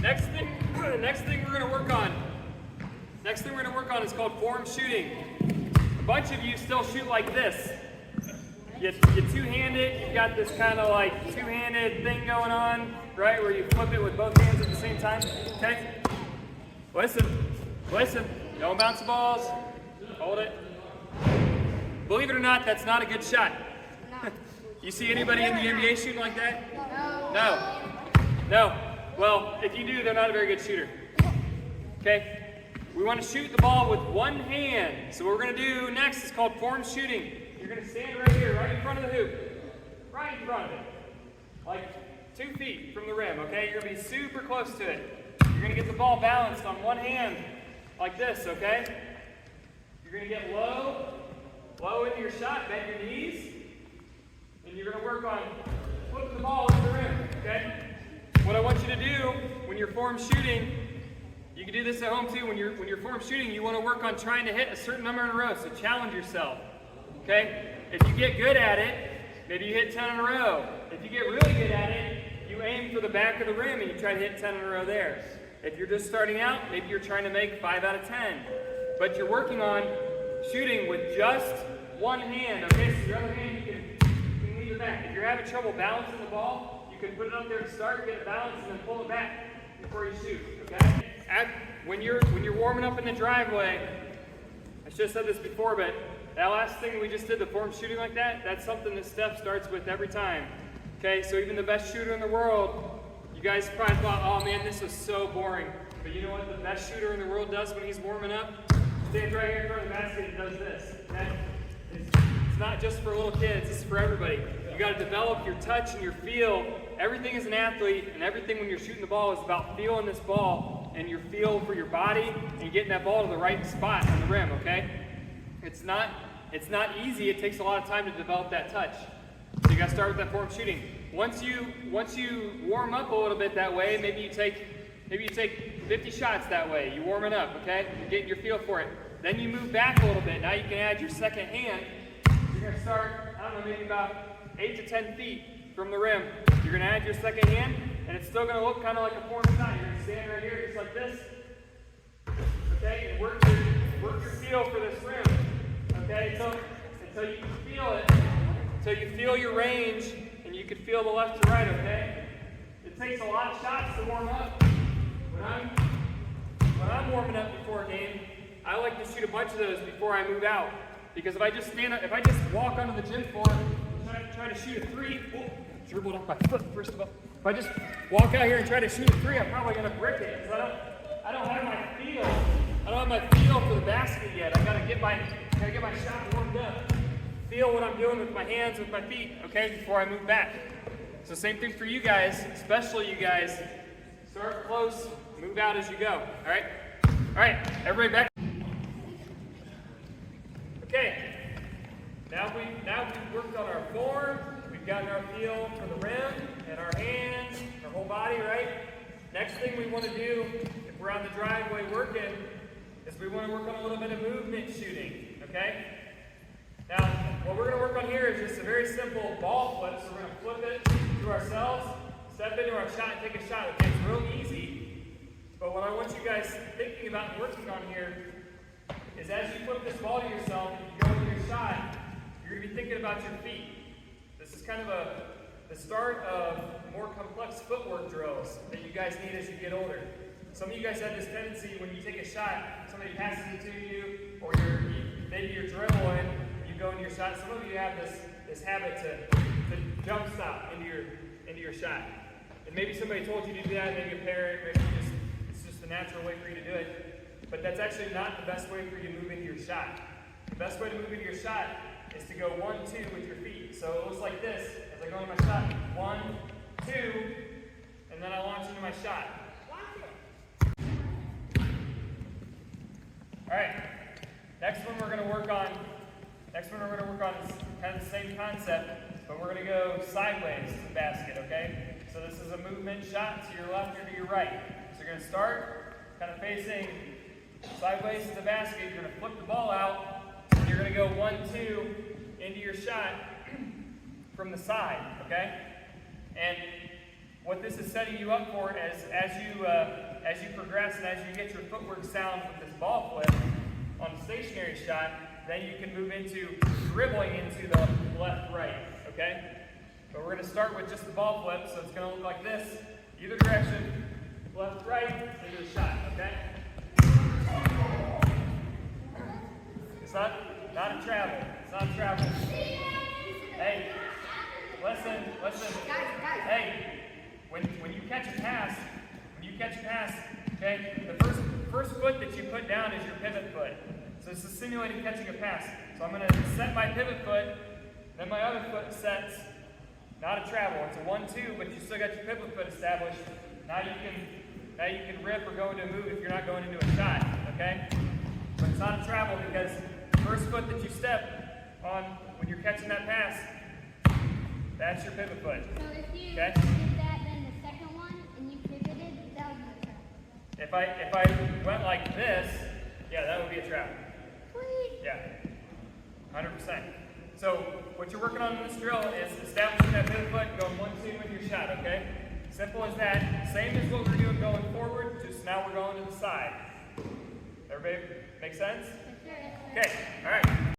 Next thing we're going to work on. Next thing we're going to work on is called form shooting. A bunch of you still shoot like this. You two-handed, you've got this kind of like two-handed thing going on, right, where you flip it with both hands at the same time, okay? Listen, don't bounce the balls, hold it. Believe it or not, that's not a good shot. No. You see anybody in the NBA shooting like that? No. Well, if you do, they're not a very good shooter. Okay? We want to shoot the ball with one hand. So what we're going to do next is called form shooting. You're going to stand right here, right in front of the hoop. Right in front of it. Like 2 feet from the rim, okay? You're going to be super close to it. You're going to get the ball balanced on one hand like this, okay? You're going to get low into your shot, bend your knees, and you're going to work on flipping the ball into the rim, okay? What I want you to do when you're form shooting, you can do this at home too, when you're form shooting, you want to work on trying to hit a certain number in a row, so challenge yourself, okay? If you get good at it, maybe you hit 10 in a row. If you get really good at it, you aim for the back of the rim and you try to hit 10 in a row there. If you're just starting out, maybe you're trying to make 5 out of 10. But you're working on shooting with just one hand, okay? So your other hand, you can leave it back. If you're having trouble balancing the ball, you can put it up there to start, get it balanced, and then pull it back before you shoot, okay? When you're warming up in the driveway, I should have said this before, but that last thing we just did, the form shooting like that, that's something that Steph starts with every time. Okay, so even the best shooter in the world, you guys probably thought, oh man, this was so boring. But you know what the best shooter in the world does when he's warming up? Stands right here in front of the basket and does this. Okay? It's not just for little kids, it's for everybody. You got to develop your touch and your feel. Everything as an athlete and everything when you're shooting the ball is about feeling this ball and your feel for your body and getting that ball to the right spot on the rim, okay? It's not easy. It takes a lot of time to develop that touch. So you got to start with that form shooting. Once you warm up a little bit that way, maybe you take 50 shots that way. You warm it up, okay? You're getting your feel for it. Then you move back a little bit. Now you can add your second hand. You're going to start, I don't know, maybe about 8 to 10 feet from the rim. You're going to add your second hand, and it's still going to look kind of like a form shot. You're going to stand right here just like this, okay? And work your feel for this rim, okay? Until you can feel it, until you feel your range, and you can feel the left to right, okay? It takes a lot of shots to warm up. When I'm warming up before a game, I like to shoot a bunch of those before I move out. Because if I just walk onto the gym floor and try to shoot a 3, dribbled off my foot first of all. If I just walk out here and try to shoot a 3, I'm probably gonna brick it. Because I don't have my feel. I don't have my feel for the basket yet. I gotta get my shot warmed up. Feel what I'm doing with my hands, with my feet, okay, before I move back. So same thing for you guys, especially you guys. Start close, move out as you go, all right? All right, everybody back. Okay, now we've worked on our form, we've gotten our feel for the rim and our hands, our whole body, right? Next thing we want to do, if we're on the driveway working, is we want to work on a little bit of movement shooting, okay? Now, what we're going to work on here is just a very simple ball flip, so we're going to flip it to ourselves, step into our shot, and take a shot. Okay, it's real easy, but what I want you guys thinking about and working on here is as you flip this ball to yourself and you go into your shot, you're going to be thinking about your feet. This is kind of the start of more complex footwork drills that you guys need as you get older. Some of you guys have this tendency when you take a shot, somebody passes it to you, or maybe you're dribbling, you go into your shot. Some of you have this habit to jump stop into your shot. And maybe somebody told you to do that, maybe a parent, maybe it's just the natural way for you to do it. But that's actually not the best way for you to move into your shot. The best way to move into your shot is to go 1, 2 with your feet. So it looks like this as I go into my shot. 1, 2, and then I launch into my shot. All right. Next one we're going to work on is kind of the same concept, but we're going to go sideways to the basket, okay? So this is a movement shot to your left or to your right. So you're going to start kind of facing sideways to the basket. You're going to flip the ball out, and you're going to go 1, 2 into your shot from the side, okay? And what this is setting you up for is as you progress and as you get your footwork sound with this ball flip on a stationary shot, then you can move into dribbling into the left-right, okay? But we're going to start with just the ball flip, so it's going to look like this, either direction, left-right, into the shot, okay? It's not a travel. It's not a travel. Hey, listen. Hey, when you catch a pass, okay, the first foot that you put down is your pivot foot. So this is simulating catching a pass. So I'm going to set my pivot foot, then my other foot sets, not a travel. It's a 1-2, but you still got your pivot foot established. Now you can rip or go into a move if you're not going into a shot, okay? But it's not a travel because the first foot that you step on when you're catching that pass, that's your pivot foot. So if you okay? did that, then the second one, and you pivoted, that would be a travel. If I went like this, yeah, that would be a travel. Sweet. Yeah, 100%. So what you're working on in this drill is establishing that pivot foot and going 1-2 with your shot, okay? Simple as that. Same as what we're doing going forward, just now we're going to the side. Everybody make sense? Yes, sir. Okay, all right.